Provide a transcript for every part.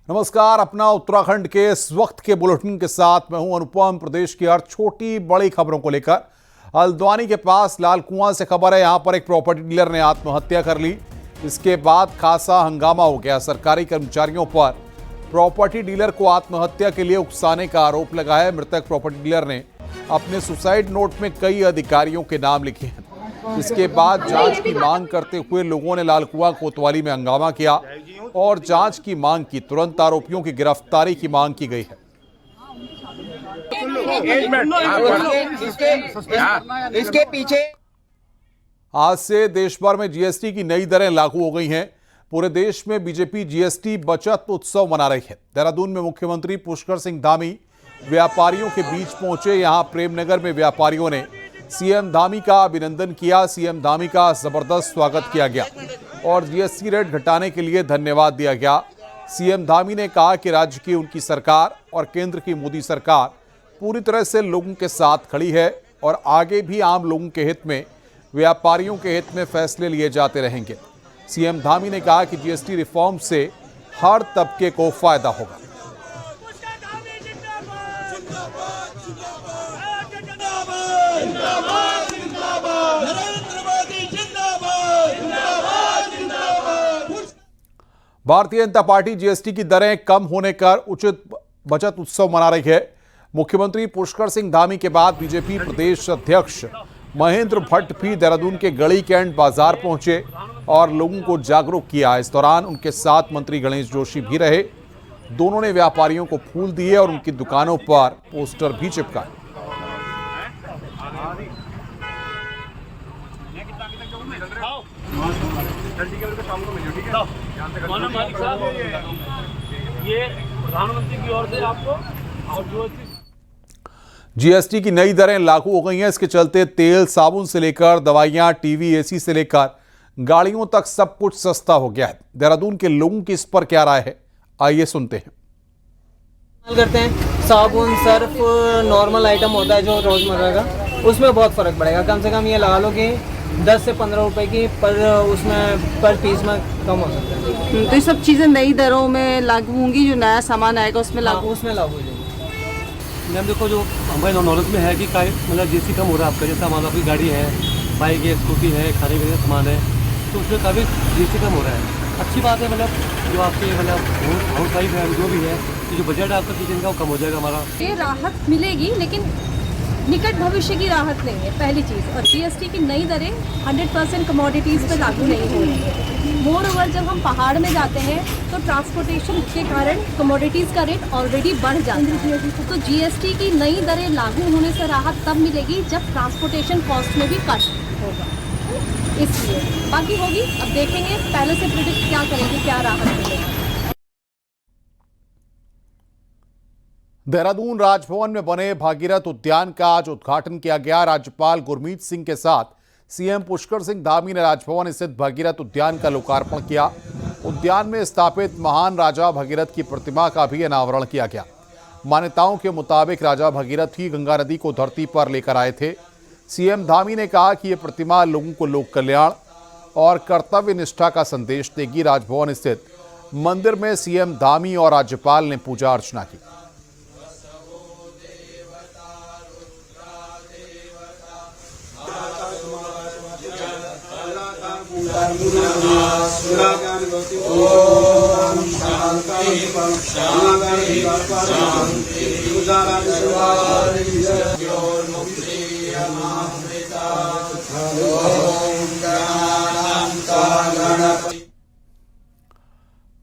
नमस्कार। अपना उत्तराखंड के इस वक्त के बुलेटिन के साथ मैं हूं अनुपम। प्रदेश की हर छोटी बड़ी खबरों को लेकर हल्द्वानी के पास लाल कुआं से खबर है। यहां पर एक प्रॉपर्टी डीलर ने आत्महत्या कर ली। इसके बाद खासा हंगामा हो गया। सरकारी कर्मचारियों पर प्रॉपर्टी डीलर को आत्महत्या के लिए उकसाने का आरोप लगा है। मृतक प्रॉपर्टी डीलर ने अपने सुसाइड नोट में कई अधिकारियों के नाम लिखे हैं। इसके बाद जांच की मांग करते हुए लोगों ने लाल कुआं कोतवाली में हंगामा किया और जांच की मांग की। तुरंत आरोपियों की गिरफ्तारी की मांग की गई है। इसके पीछे आज से देश भर में जीएसटी की नई दरें लागू हो गई हैं। पूरे देश में बीजेपी जीएसटी बचत उत्सव मना रही है। देहरादून में मुख्यमंत्री पुष्कर सिंह धामी व्यापारियों के बीच पहुंचे। यहां प्रेमनगर में व्यापारियों ने सीएम धामी का अभिनंदन किया। सीएम धामी का जबरदस्त स्वागत किया गया और जीएसटी रेट घटाने के लिए धन्यवाद दिया गया। सीएम धामी ने कहा कि राज्य की उनकी सरकार और केंद्र की मोदी सरकार पूरी तरह से लोगों के साथ खड़ी है और आगे भी आम लोगों के हित में, व्यापारियों के हित में फैसले लिए जाते रहेंगे। सीएम धामी ने कहा कि जीएसटी रिफॉर्म से हर तबके को फायदा होगा। भारतीय जनता पार्टी जीएसटी की दरें कम होने का उचित बचत उत्सव मना रही है। मुख्यमंत्री पुष्कर सिंह धामी के बाद बीजेपी प्रदेश अध्यक्ष महेंद्र भट्ट भी देहरादून के गड़ी कैंट बाजार पहुंचे और लोगों को जागरूक किया। इस दौरान उनके साथ मंत्री गणेश जोशी भी रहे। दोनों ने व्यापारियों को फूल दिए और उनकी दुकानों पर पोस्टर भी चिपकाए। ये प्रधानमंत्री की ओर से आपको और जो जीएसटी की नई दरें लागू हो गई हैं। इसके चलते तेल, साबुन से लेकर दवाइयां, टीवी, एसी से लेकर गाड़ियों तक सब कुछ सस्ता हो गया है। देहरादून के लोगों की इस पर क्या राय है, आइए सुनते हैं। करते हैं साबुन, सर्फ, नॉर्मल आइटम होता है जो रोजमर्रा का, उसमें बहुत फर्क पड़ेगा। कम से कम ये लगा लो कि 10 से 15 रुपए की पर पीस में कम हो सकता है। तो ये सब चीज़ें नई दरों में लागू होंगी। जो नया सामान आएगा उसमें लागू हो जाएगी। मैम देखो, जो हमारे नॉलेज में है कि मतलब जीएसटी कम हो रहा है आपका। जैसे हमारा आपकी गाड़ी है, बाइक है, स्कूटी है, खाने पीने का सामान है, तो उसमें काफ़ी जीएसटी कम हो रहा है। अच्छी बात है। मतलब जो आपके मतलब हाउस वाइफ है, जो भी है, तो जो बजट है आपका किचन का वो कम हो जाएगा हमारा। ये राहत मिलेगी, लेकिन निकट भविष्य की राहत नहीं है, पहली चीज़। और जीएसटी की नई दरें 100% कमोडिटीज़ पर लागू नहीं हो रही है। मोर ओवर जब हम पहाड़ में जाते हैं तो ट्रांसपोर्टेशन के कारण कमोडिटीज़ का रेट ऑलरेडी बढ़ जाता है। तो जीएसटी की नई दरें लागू होने से राहत तब मिलेगी जब ट्रांसपोर्टेशन कॉस्ट में भी कट होगा। इसलिए बाकी होगी, अब देखेंगे, पहले से प्रिडिक्ट क्या करेंगे, क्या राहत मिलेगी। देहरादून राजभवन में बने भागीरथ उद्यान का आज उद्घाटन किया गया। राज्यपाल गुरमीत सिंह के साथ सीएम पुष्कर सिंह धामी ने राजभवन स्थित भागीरथ उद्यान का लोकार्पण किया। उद्यान में स्थापित महान राजा भगीरथ की प्रतिमा का भी अनावरण किया गया। मान्यताओं के मुताबिक राजा भगीरथ ही गंगा नदी को धरती पर लेकर आए थे। सीएम धामी ने कहा कि यह प्रतिमा लोगों को लोक कल्याण और कर्तव्य निष्ठा का संदेश देगी। राजभवन स्थित मंदिर में सीएम धामी और राज्यपाल ने पूजा अर्चना की।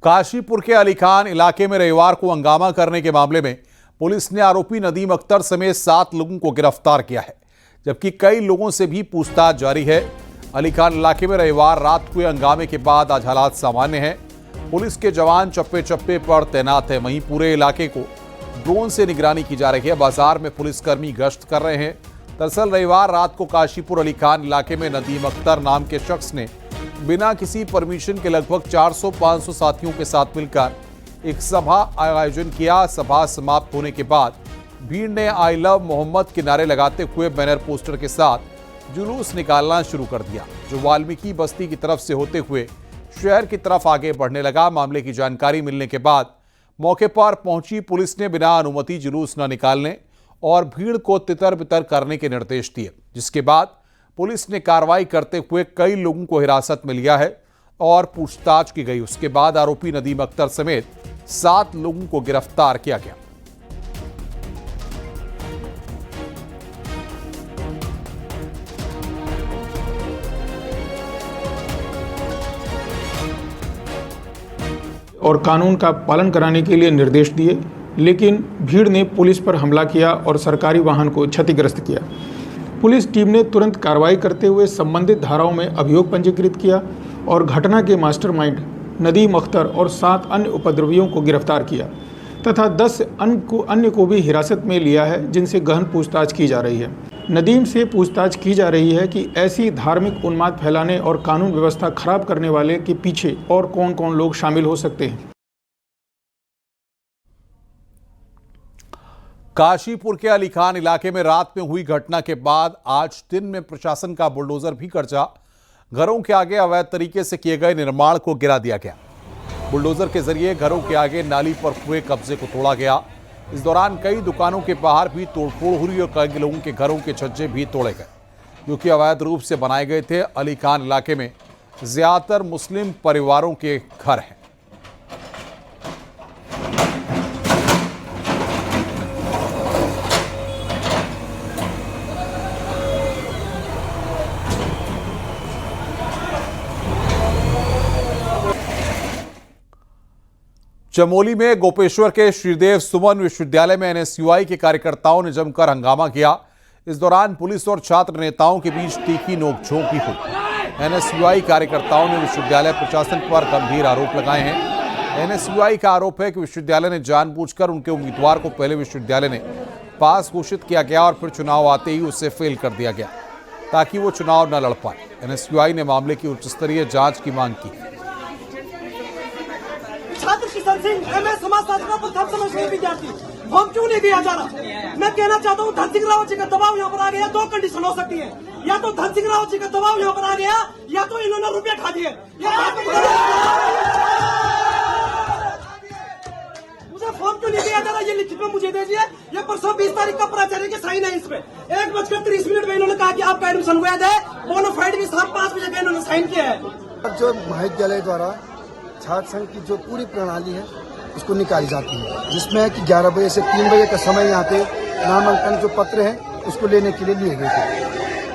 काशीपुर के अली खान इलाके में रविवार को हंगामा करने के मामले में पुलिस ने आरोपी नदीम अख्तर समेत 7 लोगों को गिरफ्तार किया है, जबकि कई लोगों से भी पूछताछ जारी है। अली खान इलाके में रविवार रात हुए हंगामे के बाद आज हालात सामान्य हैं। पुलिस के जवान चप्पे चप्पे पर तैनात हैं। वहीं पूरे इलाके को ड्रोन से निगरानी की जा रही है। बाजार में पुलिसकर्मी गश्त कर रहे हैं। दरअसल रविवार रात को काशीपुर अली खान इलाके में नदीम अख्तर नाम के शख्स ने बिना किसी परमिशन के लगभग 400-500 साथियों के साथ मिलकर एक सभा आयोजन किया। सभा समाप्त होने के बाद भीड़ ने आई लव मोहम्मद के नारे लगाते हुए बैनर पोस्टर के साथ जुलूस निकालना शुरू कर दिया, जो वाल्मीकि बस्ती की तरफ से होते हुए शहर की तरफ आगे बढ़ने लगा। मामले की जानकारी मिलने के बाद मौके पर पहुंची पुलिस ने बिना अनुमति जुलूस न निकालने और भीड़ को तितर बितर करने के निर्देश दिए, जिसके बाद पुलिस ने कार्रवाई करते हुए कई लोगों को हिरासत में लिया है और पूछताछ की गई। उसके बाद आरोपी नदीम अख्तर समेत 7 लोगों को गिरफ्तार किया गया। और कानून का पालन कराने के लिए निर्देश दिए, लेकिन भीड़ ने पुलिस पर हमला किया और सरकारी वाहन को क्षतिग्रस्त किया। पुलिस टीम ने तुरंत कार्रवाई करते हुए संबंधित धाराओं में अभियोग पंजीकृत किया और घटना के मास्टरमाइंड नदीम अख्तर और 7 अन्य उपद्रवियों को गिरफ्तार किया तथा 10 अन्य को भी हिरासत में लिया है, जिनसे गहन पूछताछ की जा रही है। नदीम से पूछताछ की जा रही है कि ऐसी धार्मिक उन्माद फैलाने और कानून व्यवस्था खराब करने वाले के पीछे और कौन कौन लोग शामिल हो सकते हैं। काशीपुर के अली खान इलाके में रात में हुई घटना के बाद आज दिन में प्रशासन का बुलडोजर भी कब्जा। घरों के आगे अवैध तरीके से किए गए निर्माण को गिरा दिया गया। बुलडोजर के जरिए घरों के आगे नाली पर हुए कब्जे को तोड़ा गया। इस दौरान कई दुकानों के बाहर भी तोड़फोड़ हुई और कई लोगों के घरों के छज्जे भी तोड़े गए, जो कि अवैध रूप से बनाए गए थे। अली खान इलाके में ज्यादातर मुस्लिम परिवारों के घर हैं। चमोली में गोपेश्वर के श्रीदेव सुमन विश्वविद्यालय में एनएसयूआई के कार्यकर्ताओं ने जमकर हंगामा किया। इस दौरान पुलिस और छात्र नेताओं के बीच तीखी नोकझोंक भी हुई। एनएसयूआई कार्यकर्ताओं ने विश्वविद्यालय प्रशासन पर गंभीर आरोप लगाए हैं। एनएसयूआई का आरोप है कि विश्वविद्यालय ने जानबूझकर उनके उम्मीदवार को पहले विश्वविद्यालय ने पास घोषित किया गया और फिर चुनाव आते ही उसे फेल कर दिया गया ताकि वो चुनाव न लड़ पाए। एनएसयूआई ने मामले की उच्च स्तरीय जांच की मांग की। छात्र किशन सिंह एमए समाजशास्त्र का प्रथम सेमेस्टर विद्यार्थी, फॉर्म क्यों नहीं दिया जा रहा? मैं कहना चाहता हूँ धन सिंह रावत जी का दबाव यहाँ पर आ गया। 2 कंडीशन हो सकती है, या तो धन सिंह रावत जी का दबाव यहाँ पर आ गया या तो इन्होंने रुपया खा दिए। मुझे फॉर्म क्यों नहीं दिया जा रहा ये लिखित में मुझे दीजिए। ये परसों 20 तारीख का प्राचार्य के साइन है इस पे। 1:30 में इन्होंने कहा कि आपका एडमिशन वैध है। बोनाफाइड भी शाम 5 बजे का इन्होंने साइन किया है। जो महाविद्यालय द्वारा छात्र संघ की जो पूरी प्रणाली है उसको निकाली जाती है, जिसमें कि 11 बजे से 3 बजे का समय यहाँ पे नामांकन जो पत्र है उसको लेने के लिए लिए गए थे,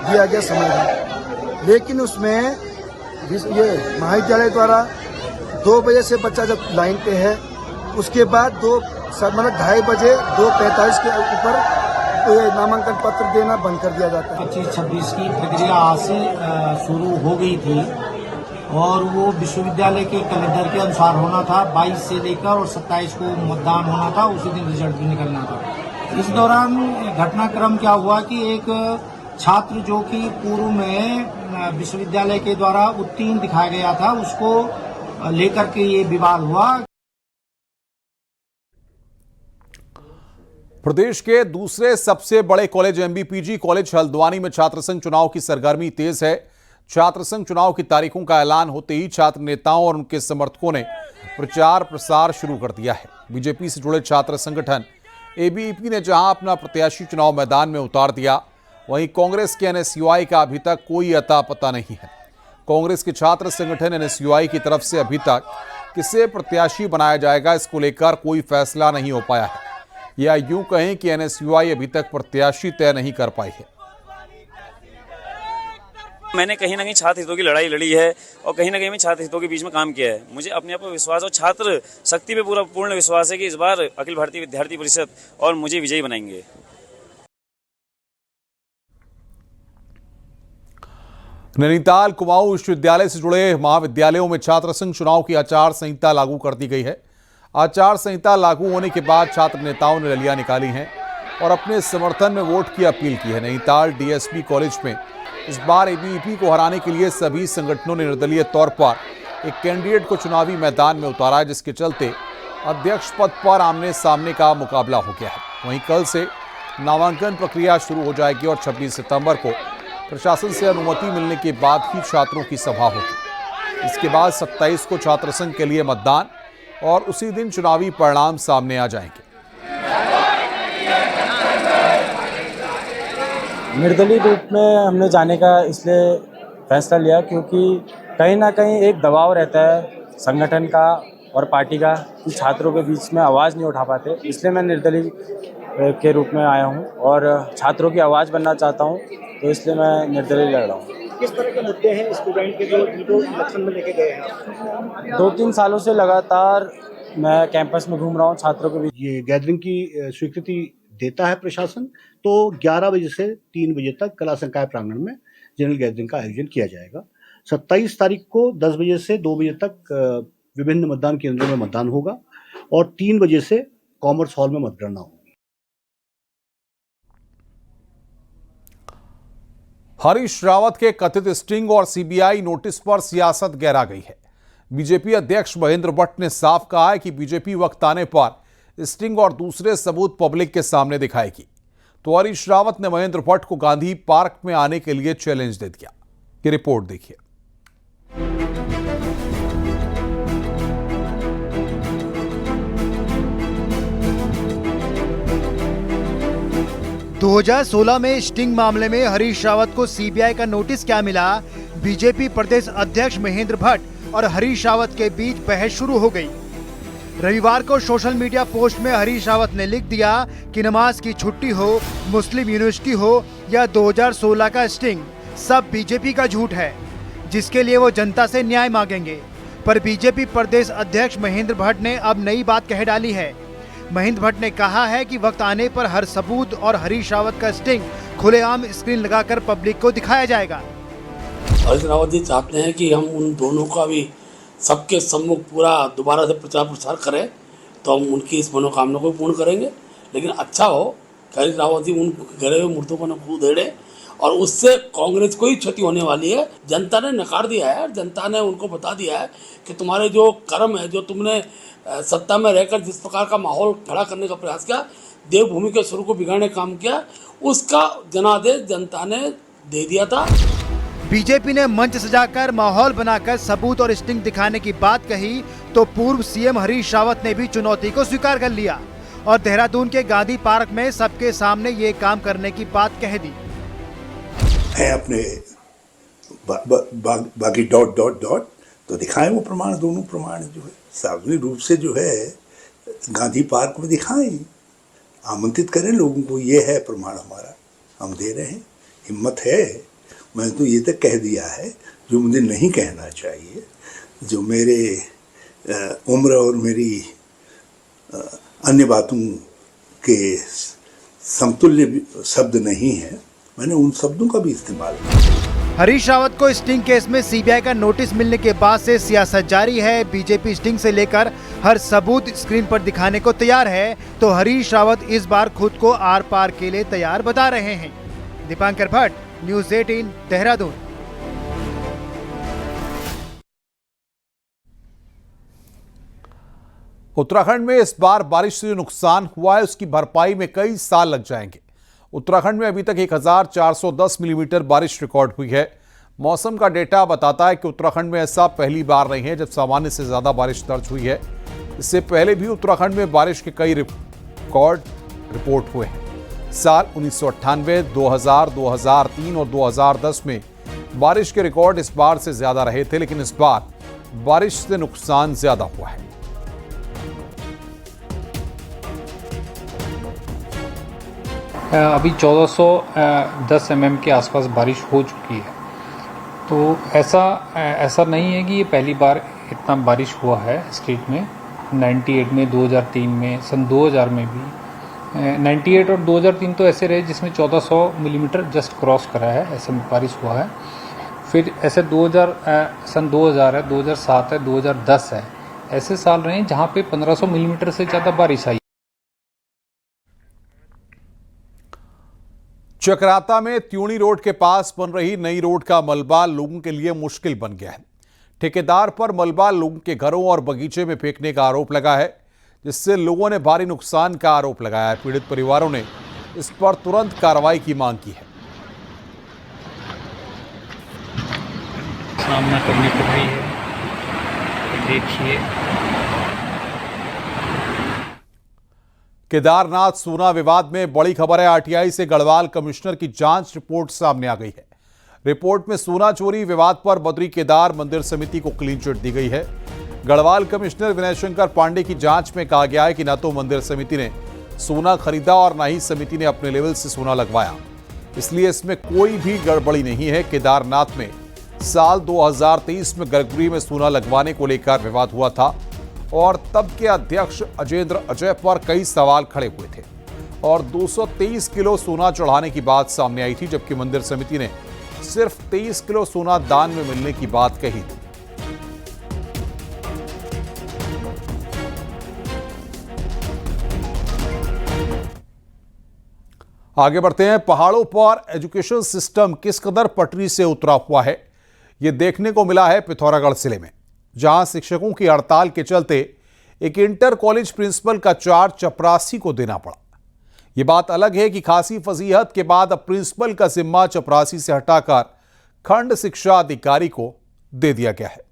दिया गया समय था। लेकिन उसमें ये महाविद्यालय द्वारा 2 बजे से बच्चा जब लाइन पे है, उसके बाद 2:30 बजे 2:45 के ऊपर नामांकन पत्र देना बंद कर दिया जाता है। 25-26 की प्रक्रिया आज से शुरू हो गई थी और वो विश्वविद्यालय के कैलेंडर के अनुसार होना था। 22 से लेकर और 27 को मतदान होना था, उसी दिन रिजल्ट भी निकलना था। इस दौरान घटनाक्रम क्या हुआ कि एक छात्र जो कि पूर्व में विश्वविद्यालय के द्वारा उत्तीर्ण दिखाया गया था, उसको लेकर के ये विवाद हुआ। प्रदेश के दूसरे सबसे बड़े कॉलेज एमबीपीजी कॉलेज हल्द्वानी में छात्र संघ चुनाव की सरगर्मी तेज है। छात्र संघ चुनाव की तारीखों का ऐलान होते ही छात्र नेताओं और उनके समर्थकों ने प्रचार प्रसार शुरू कर दिया है। बीजेपी से जुड़े छात्र संगठन एबीवीपी ने जहां अपना प्रत्याशी चुनाव मैदान में उतार दिया, वहीं कांग्रेस के एनएसयूआई का अभी तक कोई अता पता नहीं है। कांग्रेस के छात्र संगठन एनएसयूआई की तरफ से अभी तक किसे प्रत्याशी बनाया जाएगा, इसको लेकर कोई फैसला नहीं हो पाया है, या यूं कहें कि एनएसयूआई अभी तक प्रत्याशी तय नहीं कर पाई है। मैंने कहीं ना कहीं छात्र हितों की लड़ाई लड़ी है और कहीं ना कहीं मैं छात्र हितों के बीच में काम किया है। मुझे अपने आप पर विश्वास और छात्र शक्ति पे पूर्ण विश्वास है कि इस बार अखिल भारतीय विद्यार्थी परिषद और मुझे विजयी बनाएंगे। नैनीताल कुमाऊं विश्वविद्यालय से जुड़े महाविद्यालयों में छात्र संघ चुनाव की आचार संहिता लागू कर दी गई है। आचार संहिता लागू होने के बाद छात्र नेताओं ने रैलियां निकाली हैं और अपने समर्थन में वोट की अपील की है। नैनीताल डीएसपी कॉलेज में इस बार एबीवीपी को हराने के लिए सभी संगठनों ने निर्दलीय तौर पर एक कैंडिडेट को चुनावी मैदान में उतारा है, जिसके चलते अध्यक्ष पद पर आमने सामने का मुकाबला हो गया है। वहीं कल से नामांकन प्रक्रिया शुरू हो जाएगी और 26 सितंबर को प्रशासन से अनुमति मिलने के बाद ही छात्रों की सभा होगी। इसके बाद 27 को छात्र संघ के लिए मतदान और उसी दिन चुनावी परिणाम सामने आ जाएंगे। निर्दलीय रूप में हमने जाने का इसलिए फैसला लिया क्योंकि कहीं ना कहीं एक दबाव रहता है संगठन का और पार्टी का कि छात्रों के बीच में आवाज़ नहीं उठा पाते, इसलिए मैं निर्दलीय के रूप में आया हूं और छात्रों की आवाज़ बनना चाहता हूं, तो इसलिए मैं निर्दलीय लड़ रहा हूं। किस तरह के मुद्दे हैं स्टूडेंट के जो इलेक्शन में लेके गए हैं? 2-3 सालों से लगातार मैं कैंपस में घूम रहा हूं छात्रों के बीच। ये गैदरिंग की स्वीकृति देता है प्रशासन, तो 11 बजे से 3 बजे तक कला संकाय प्रांगण में जनरल गैदरिंग का आयोजन किया जाएगा। 27 तारीख को 10 बजे से 2 बजे तक विभिन्न मतदान केंद्रों में मतदान होगा और 3 बजे से कॉमर्स हॉल में मतगणना होगी। हरीश रावत के कथित स्टिंग और सीबीआई नोटिस पर सियासत गहरा गई है। बीजेपी अध्यक्ष महेंद्र भट्ट ने साफ कहा है कि बीजेपी वक्त आने पर स्टिंग और दूसरे सबूत पब्लिक के सामने दिखाएगी। तो हरीश रावत ने महेंद्र भट्ट को गांधी पार्क में आने के लिए चैलेंज दे दिया। की रिपोर्ट देखिए। 2016 में स्टिंग मामले में हरीश रावत को सीबीआई का नोटिस क्या मिला? बीजेपी प्रदेश अध्यक्ष महेंद्र भट्ट और हरीश रावत के बीच बहस शुरू हो गई। रविवार को सोशल मीडिया पोस्ट में हरीश रावत ने लिख दिया कि नमाज की छुट्टी हो, मुस्लिम यूनिवर्सिटी हो या 2016 का स्टिंग, सब बीजेपी का झूठ है जिसके लिए वो जनता से न्याय मांगेंगे। पर बीजेपी प्रदेश अध्यक्ष महेंद्र भट्ट ने अब नई बात कह डाली है। महेंद्र भट्ट ने कहा है कि वक्त आने पर हर सबूत और हरीश रावत का स्टिंग खुलेआम स्क्रीन लगाकर पब्लिक को दिखाया जाएगा। हरीश रावत जी चाहते हैं कि हम उन दोनों का भी सबके सम्मुख पूरा दोबारा से प्रचार प्रसार करें, तो हम उनकी इस मनोकामना को पूर्ण करेंगे। लेकिन अच्छा हो कि हरीश रावत जी उन गड़े हुए मुर्दों को न खू देड़े और उससे कांग्रेस को ही क्षति होने वाली है। जनता ने नकार दिया है, जनता ने उनको बता दिया है कि तुम्हारे जो कर्म है, जो तुमने सत्ता में रहकर जिस प्रकार का माहौल खड़ा करने का प्रयास किया, देवभूमि के स्वरूप को बिगाड़ने का काम किया, उसका जनादेश जनता ने दे दिया था। बीजेपी ने मंच सजाकर माहौल बनाकर सबूत और स्टिंग दिखाने की बात कही तो पूर्व सीएम हरीश रावत ने भी चुनौती को स्वीकार कर लिया और देहरादून के गांधी पार्क में सबके सामने ये काम करने की बात कह दी। है अपने बाकी डॉट डॉट डॉट तो दिखाएं वो प्रमाण, दोनों प्रमाण जो है सार्वजनिक रूप से जो है गांधी पार्क में दिखाएं, आमंत्रित करें लोगों को, ये है प्रमाण हमारा, हम दे रहे हैं, हिम्मत है। मैंने तो ये तक कह दिया है जो मुझे नहीं कहना चाहिए, जो मेरे उम्र और मेरी अन्य बातों के समतुल्य शब्द नहीं है, मैंने उन शब्दों का भी इस्तेमाल किया। हरीश रावत को स्टिंग केस में सीबीआई का नोटिस मिलने के बाद से सियासत जारी है। बीजेपी स्टिंग से लेकर हर सबूत स्क्रीन पर दिखाने को तैयार है, तो हरीश रावत इस बार खुद को आर पार के लिए तैयार बता रहे हैं। दीपांकर भट्ट, न्यूज़ 18, देहरादून। उत्तराखंड में इस बार बारिश से जो नुकसान हुआ है उसकी भरपाई में कई साल लग जाएंगे। उत्तराखंड में अभी तक 1410 मिलीमीटर बारिश रिकॉर्ड हुई है। मौसम का डेटा बताता है कि उत्तराखंड में ऐसा पहली बार नहीं है जब सामान्य से ज़्यादा बारिश दर्ज हुई है। इससे पहले भी उत्तराखंड में बारिश के कई रिकॉर्ड रिपोर्ट हुए हैं। साल 1998, 2000, 2003 और 2010 में बारिश के रिकॉर्ड इस बार से ज़्यादा रहे थे, लेकिन इस बार बारिश से नुकसान ज़्यादा हुआ है। अभी 1410 mm के आसपास बारिश हो चुकी है, तो ऐसा नहीं है कि ये पहली बार इतना बारिश हुआ है स्टेट में। 98 में, 2003 में, सन 2000 में भी 98 और 2003 तो ऐसे रहे जिसमें 1400 मिलीमीटर जस्ट क्रॉस करा है, ऐसे बारिश हुआ है। फिर ऐसे सन 2000 है, 2007 है, 2010 है, ऐसे साल रहे जहाँ पे 1500 मिलीमीटर से ज़्यादा बारिश आई। चकराता में त्यूणी रोड के पास बन रही नई रोड का मलबा लोगों के लिए मुश्किल बन गया है। ठेकेदार पर मलबा लोगों के घरों और बगीचे में फेंकने का आरोप लगा है, जिससे लोगों ने भारी नुकसान का आरोप लगाया है। पीड़ित परिवारों ने इस पर तुरंत कार्रवाई की मांग की है। सामना करनी पड़ रही है, देखिए केदारनाथ सोना विवाद में बड़ी खबर है। आरटीआई से गढ़वाल कमिश्नर की जांच रिपोर्ट सामने आ गई है। रिपोर्ट में सोना चोरी विवाद पर बद्री केदार मंदिर समिति को क्लीन चिट दी गई है। गढ़वाल कमिश्नर विनय शंकर पांडे की जांच में कहा गया है कि न तो मंदिर समिति ने सोना खरीदा और न ही समिति ने अपने लेवल से सोना लगवाया, इसलिए इसमें कोई भी गड़बड़ी नहीं है। केदारनाथ में साल 2023 में गर्भगृह में सोना लगवाने को लेकर विवाद हुआ था और तब के अध्यक्ष अजेंद्र अजय पर कई सवाल खड़े हुए थे और 223 किलो सोना चढ़ाने की बात सामने आई थी, जबकि मंदिर समिति ने सिर्फ 23 किलो सोना दान में मिलने की बात कही थी। आगे बढ़ते हैं। पहाड़ों पर एजुकेशन सिस्टम किस कदर पटरी से उतरा हुआ है, यह देखने को मिला है पिथौरागढ़ जिले में, जहां शिक्षकों की हड़ताल के चलते एक इंटर कॉलेज प्रिंसिपल का चार्ज चपरासी को देना पड़ा। यह बात अलग है कि खासी फजीहत के बाद अब प्रिंसिपल का जिम्मा चपरासी से हटाकर खंड शिक्षा अधिकारी को दे दिया गया है।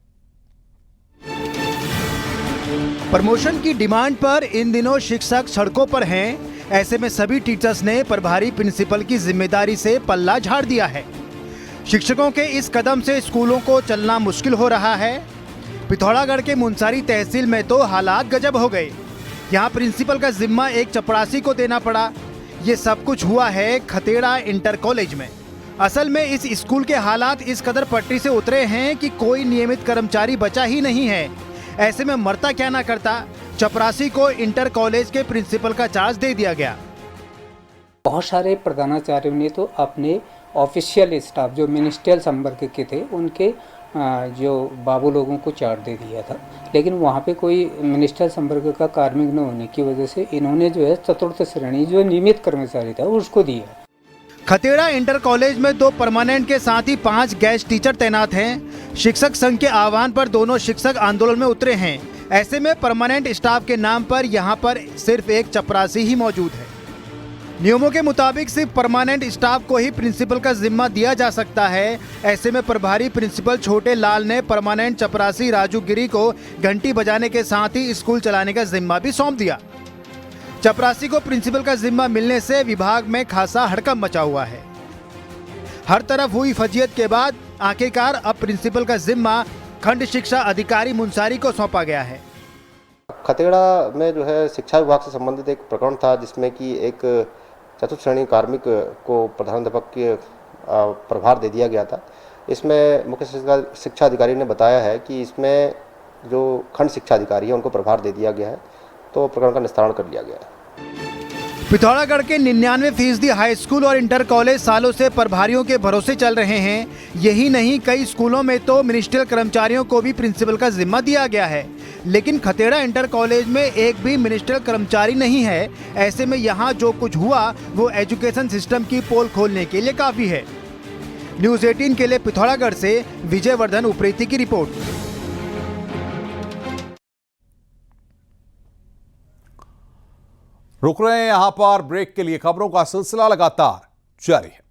प्रमोशन की डिमांड पर इन दिनों शिक्षक सड़कों पर हैं। ऐसे में सभी टीचर्स ने प्रभारी प्रिंसिपल की जिम्मेदारी से पल्ला झाड़ दिया है। शिक्षकों के इस कदम से स्कूलों को चलना मुश्किल हो रहा है। पिथौरागढ़ के मुनस्यारी तहसील में तो हालात गजब हो गए। यहाँ प्रिंसिपल का जिम्मा एक चपरासी को देना पड़ा। ये सब कुछ हुआ है खतेड़ा इंटर कॉलेज में। असल में इस स्कूल के हालात इस कदर पटरी से उतरे हैं कि कोई नियमित कर्मचारी बचा ही नहीं है। ऐसे में मरता क्या ना करता, चपरासी को इंटर कॉलेज के प्रिंसिपल का चार्ज दे दिया गया। बहुत सारे प्रधानाचार्यों ने तो अपने ऑफिशियल स्टाफ जो मिनिस्ट्रियल संपर्क के थे उनके जो बाबू लोगों को चार्ज दे दिया था, लेकिन वहाँ पे कोई मिनिस्ट्रियल संपर्क का कार्मिक न होने की वजह से इन्होंने जो है चतुर्थ श्रेणी जो नियमित कर्मचारी था उसको दिया। खतेड़ा इंटर कॉलेज में 2 परमानेंट के साथ ही 5 गेस्ट टीचर तैनात हैं। शिक्षक संघ के आह्वान पर दोनों शिक्षक आंदोलन में उतरे हैं। ऐसे में परमानेंट स्टाफ के नाम पर यहाँ पर सिर्फ एक चपरासी ही मौजूद है। नियमों के मुताबिक सिर्फ परमानेंट स्टाफ को ही प्रिंसिपल का जिम्मा दिया जा सकता है। ऐसे में प्रभारी प्रिंसिपल छोटे लाल ने परमानेंट चपरासी राजू गिरी को घंटी बजाने के साथ ही स्कूल चलाने का जिम्मा भी सौंप दिया। चपरासी को प्रिंसिपल का जिम्मा मिलने से विभाग में खासा हड़कंप मचा हुआ है। हर तरफ हुई फजीयत के बाद आखिरकार अब प्रिंसिपल का जिम्मा खंड शिक्षा अधिकारी मुनस्यारी को सौंपा गया है। खतेड़ा में जो है शिक्षा विभाग से संबंधित एक प्रकरण था जिसमें कि एक चतुर्थ श्रेणी कार्मिक को प्रधानाध्यापक के प्रभार दे दिया गया था। इसमें मुख्य शिक्षा अधिकारी ने बताया है कि इसमें जो खंड शिक्षा अधिकारी है उनको प्रभार दे दिया गया है, तो प्रकरण का निस्तारण कर लिया गया है। पिथौरागढ़ के 99% हाई स्कूल और इंटर कॉलेज सालों से प्रभारियों के भरोसे चल रहे हैं। यही नहीं, कई स्कूलों में तो मिनिस्ट्रियल कर्मचारियों को भी प्रिंसिपल का जिम्मा दिया गया है, लेकिन खतेड़ा इंटर कॉलेज में एक भी मिनिस्ट्रियल कर्मचारी नहीं है। ऐसे में यहाँ जो कुछ हुआ वो एजुकेशन सिस्टम की पोल खोलने के लिए काफी है। न्यूज़ 18 के लिए पिथौरागढ़ से विजयवर्धन उप्रेती की रिपोर्ट। रुक रहे हैं यहां पर ब्रेक के लिए। खबरों का सिलसिला लगातार जारी है।